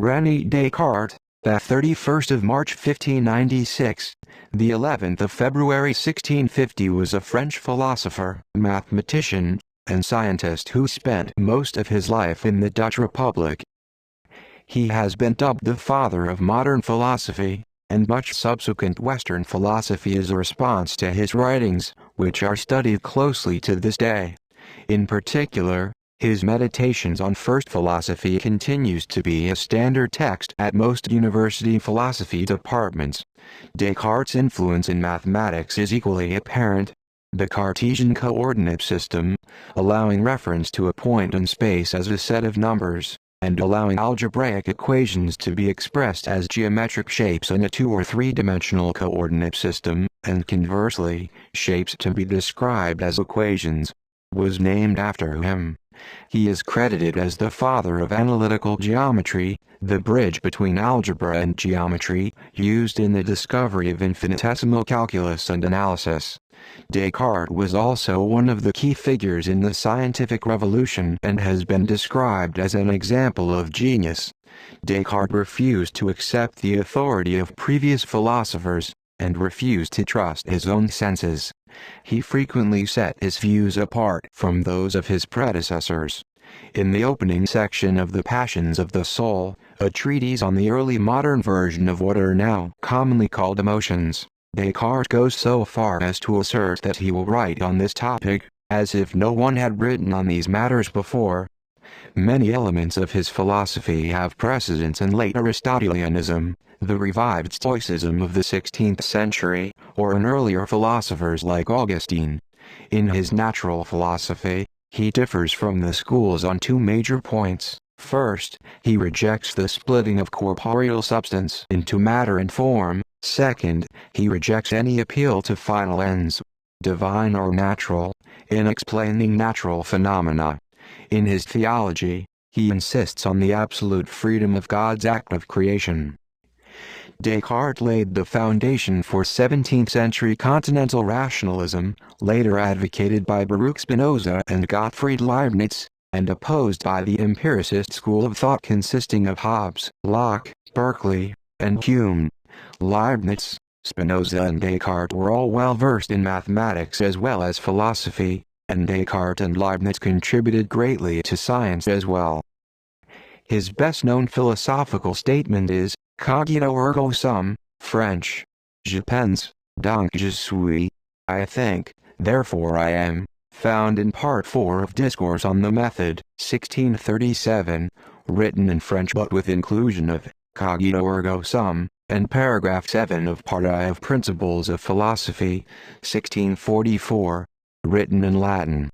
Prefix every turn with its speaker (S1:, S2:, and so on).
S1: René Descartes, the 31st of March 1596, the 11th of February 1650 was a French philosopher, mathematician, and scientist who spent most of his life in the Dutch Republic. He has been dubbed the father of modern philosophy, and much subsequent Western philosophy is a response to his writings, which are studied closely to this day. In particular, his Meditations on First Philosophy continues to be a standard text at most university philosophy departments. Descartes' influence in mathematics is equally apparent. The Cartesian coordinate system, allowing reference to a point in space as a set of numbers, and allowing algebraic equations to be expressed as geometric shapes in a 2- or 3-dimensional coordinate system, and conversely, shapes to be described as equations, was named after him. He is credited as the father of analytical geometry, the bridge between algebra and geometry, used in the discovery of infinitesimal calculus and analysis. Descartes was also one of the key figures in the scientific revolution and has been described as an example of genius. Descartes refused to accept the authority of previous philosophers, and refused to trust his own senses. He frequently set his views apart from those of his predecessors. In the opening section of The Passions of the Soul, a treatise on the early modern version of what are now commonly called emotions, Descartes goes so far as to assert that he will write on this topic, as if no one had written on these matters before. Many elements of his philosophy have precedence in late Aristotelianism, the revived Stoicism of the 16th century, or in earlier philosophers like Augustine. In his natural philosophy, he differs from the schools on two major points. First, he rejects the splitting of corporeal substance into matter and form. Second, he rejects any appeal to final ends, divine or natural, in explaining natural phenomena. In his theology, he insists on the absolute freedom of God's act of creation. Descartes laid the foundation for 17th-century continental rationalism, later advocated by Baruch Spinoza and Gottfried Leibniz, and opposed by the empiricist school of thought consisting of Hobbes, Locke, Berkeley, and Hume. Leibniz, Spinoza and Descartes were all well versed in mathematics as well as philosophy, and Descartes and Leibniz contributed greatly to science as well. His best-known philosophical statement is, Cogito ergo sum, French. Je pense, donc je suis. I think, therefore I am, found in Part 4 of Discourse on the Method, 1637, written in French but with inclusion of Cogito ergo sum, and paragraph 7 of Part I of Principles of Philosophy, 1644, written in Latin.